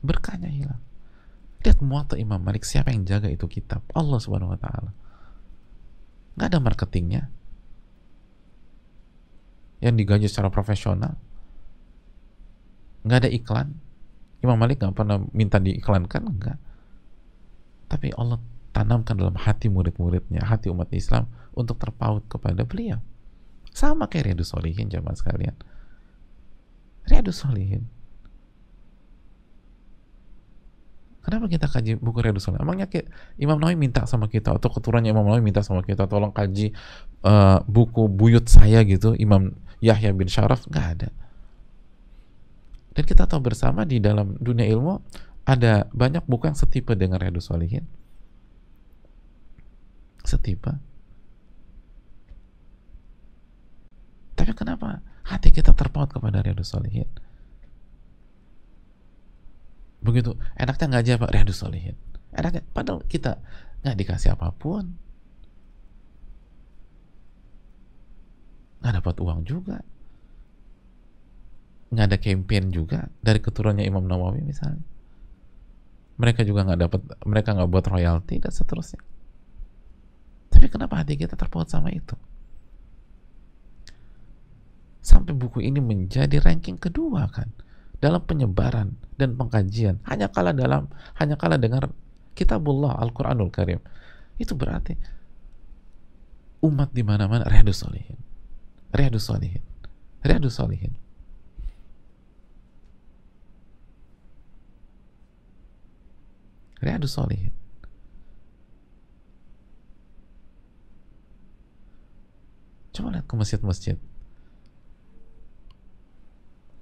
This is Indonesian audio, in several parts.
berkahnya hilang. Lihat Muwatta Imam Malik, siapa yang jaga itu kitab? Allah Subhanahu wa taala. Nggak ada marketingnya yang digaji secara profesional, nggak ada iklan. Imam Malik nggak pernah minta diiklankan, enggak. Tapi Allah tanamkan dalam hati murid-muridnya, hati umat Islam untuk terpaut kepada beliau. Sama kayak Riyadhus Shalihin jamaah sekalian. Riyadhus Shalihin. Kenapa kita kaji buku Riyadhus Shalihin? Emangnya Imam Nawawi minta sama kita, atau keturunannya Imam Nawawi minta sama kita, tolong kaji buku buyut saya gitu, Imam Yahya bin Syaraf? Nggak ada. Dan kita tahu bersama di dalam dunia ilmu ada banyak buku yang setipe dengan Riyadhus Shalihin. Setipe. Tapi kenapa hati kita terpaut kepada Riyadhus Shalihin? Begitu enaknya ngaji apa? Riyadhus Shalihin. Enaknya, padahal kita nggak dikasih apapun, nggak dapat uang juga, nggak ada campaign juga dari keturunannya Imam Nawawi misalnya. Mereka juga nggak dapat, mereka nggak buat royalti dan seterusnya. Tapi kenapa hati kita terpaut sama itu? Sampai buku ini menjadi ranking kedua kan dalam penyebaran dan pengkajian, hanya kalah dengan Kitabullah Al-Quranul Karim. Itu berarti umat di mana-mana Riyadhus Shalihin, Riyadhus Shalihin, Riyadhus Shalihin. Riyadhus Shalihin. Coba lihat ke masjid-masjid.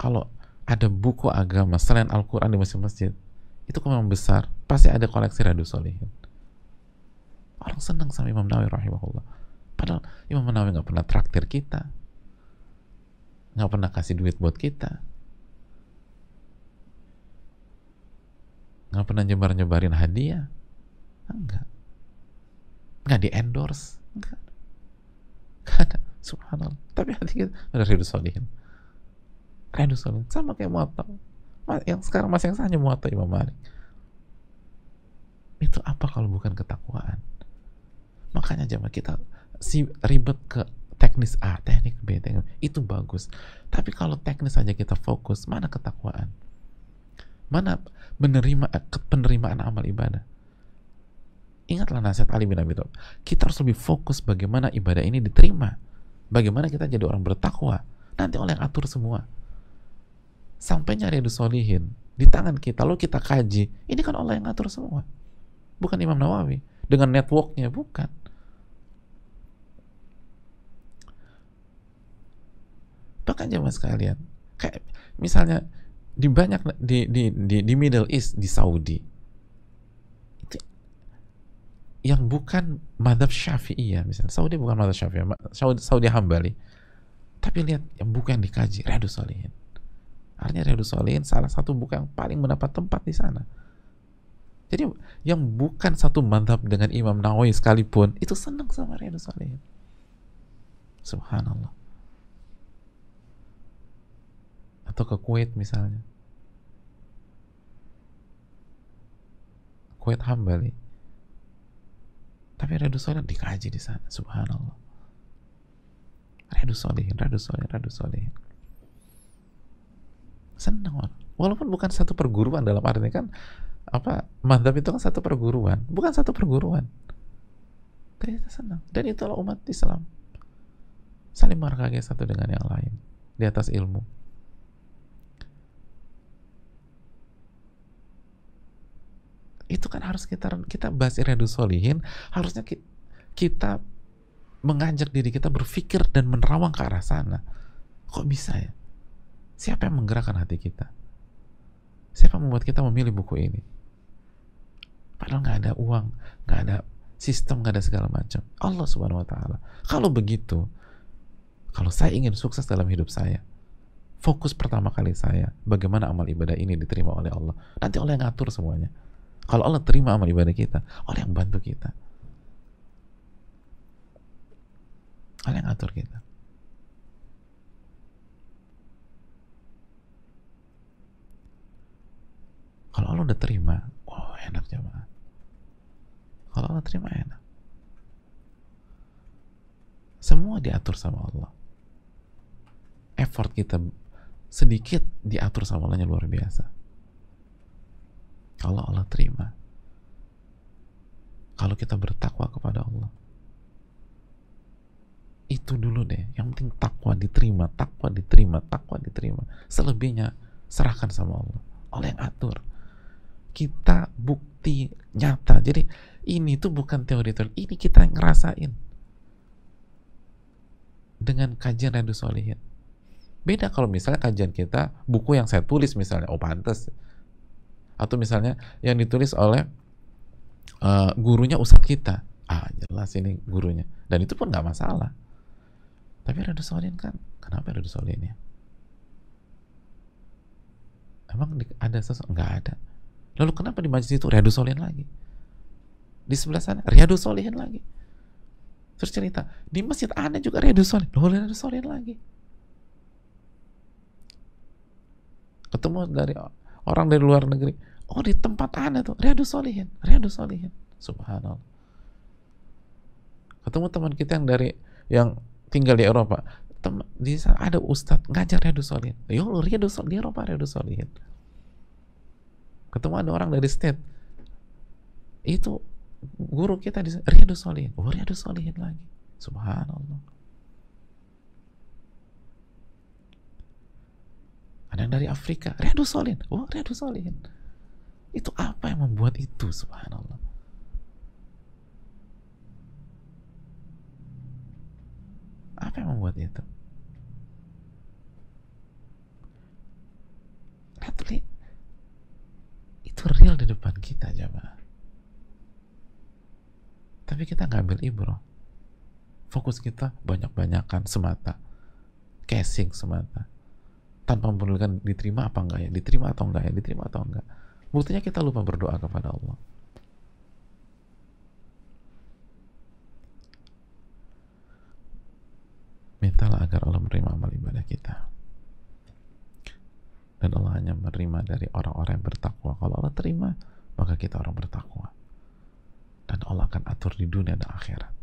Kalau ada buku agama selain Al-Quran di masjid-masjid, itu memang besar, pasti ada koleksi Riyadhus Shalihin. Orang senang sama Imam Nawawi rahimahullah. Padahal Imam Nawawi nggak pernah traktir kita, nggak pernah kasih duit buat kita, nggak pernah nyebarin hadiah, nggak di endorse, nggak ada. Subhanallah. Tapi hati kita ada Riyadhus Shalihin. Riyadhus Shalihin sama kayak Muwatta. Yang sekarang masih yang sahnya Muwatta Imam Malik. Itu apa kalau bukan ketakwaan? Makanya jamaah kita ribet ke teknis A, teknik B, teknik itu bagus. Tapi kalau teknis saja kita fokus, mana ketakwaan? Mana penerimaan amal ibadah? Ingatlah nasihat Ali bin Abi Thalib. Kita harus lebih fokus bagaimana ibadah ini diterima. Bagaimana kita jadi orang bertakwa. Nanti Allah yang atur semua. Sampainya Riyadhus Shalihin di tangan kita, lalu kita kaji. Ini kan Allah yang atur semua. Bukan Imam Nawawi dengan networknya, bukan. Bahkan jamaah sekalian, kayak misalnya di banyak di Middle East, di Saudi, itu yang bukan mazhab Syafi'iyah, misalnya Saudi bukan mazhab Syafi'iyah, Saudi Hambali, tapi lihat yang buku yang dikaji Riyadhus Shalihin. Artinya Riyadhus Shalihin salah satu buku yang paling mendapat tempat di sana. Jadi yang bukan satu mazhab dengan Imam Nawawi sekalipun itu senang sama Riyadhus Shalihin. Subhanallah. Atau ke Kuwait misalnya, Kuwait Hambali, tapi Riyadhus Shalihin dikaji di sana. Subhanallah. Riyadhus Shalihin, Riyadhus Shalihin, Riyadhus Shalihin. Senang orang. Walaupun bukan satu perguruan, dalam artinya kan apa, mazhab itu kan satu perguruan, bukan satu perguruan. Tapi kita senang. Dan itulah umat Islam, saling menghargai satu dengan yang lain di atas ilmu. Itu kan harus kita bahas Riyadhus Shalihin, harusnya kita mengajak diri kita berpikir dan menerawang ke arah sana. Kok bisa ya? Siapa yang menggerakkan hati kita? Siapa yang membuat kita memilih buku ini? Padahal nggak ada uang, nggak ada sistem, nggak ada segala macam. Allah Subhanahu Wa Taala. Kalau begitu, kalau saya ingin sukses dalam hidup saya, fokus pertama kali saya, bagaimana amal ibadah ini diterima oleh Allah. Nanti Allah yang ngatur semuanya. Kalau Allah terima amal ibadah kita, Allah yang bantu kita. Allah yang ngatur kita. Kalau Allah udah terima, oh enak jamaah. Kalau Allah terima enak. Semua diatur sama Allah. Effort kita sedikit diatur sama Allahnya luar biasa. Kalau Allah terima, kalau kita bertakwa kepada Allah, itu dulu deh. Yang penting takwa diterima, takwa diterima, takwa diterima. Selebihnya serahkan sama Allah. Allah yang atur. Kita bukti nyata. Jadi ini tuh bukan teori-teori, ini kita yang ngerasain dengan kajian Riyadhus Shalihin. Beda kalau misalnya kajian kita buku yang saya tulis misalnya, oh pantes, atau misalnya yang ditulis oleh gurunya ustadz kita, jelas ini gurunya, dan itu pun nggak masalah. Tapi Riyadhus Shalihin kan, kenapa Riyadhus Shalihin ya? Emang ada sesuatu? Nggak ada. Lalu kenapa di majelis itu Riyadhus Shalihin lagi? Di sebelah sana Riyadhus Shalihin lagi. Terus cerita, di masjid Anda juga Riyadhus Shalihin. Loh, Riyadhus Shalihin lagi. Ketemu dari orang dari luar negeri, oh di tempat Anda tuh Riyadhus Shalihin, Riyadhus Shalihin. Subhanallah. Ketemu teman kita yang tinggal di Eropa, di sana ada ustadz ngajar Riyadhus Shalihin. Yo, Riyadhus Shalihin di Eropa, Riyadhus Shalihin. Ketemu ada orang dari state, itu guru kita di Riyadhus Shalihin. Oh, Riyadhus Shalihin lagi. Subhanallah. Ada yang dari Afrika, Riyadhus Shalihin. Oh, Riyadhus Shalihin. Itu apa yang membuat itu? Subhanallah. Apa yang membuat itu? Lihat, itu real di depan kita, jamaah. Tapi kita nggak ambil ibrah. Fokus kita banyak-banyakan semata, casing semata, tanpa memperdulikan diterima apa enggak ya, diterima atau enggak ya, diterima atau enggak. Buktinya kita lupa berdoa kepada Allah. Mintalah agar Allah menerima amal ibadah kita. Dan Allah hanya menerima dari orang-orang yang bertakwa. Kalau Allah terima, maka kita orang bertakwa. Dan Allah akan atur di dunia dan akhirat.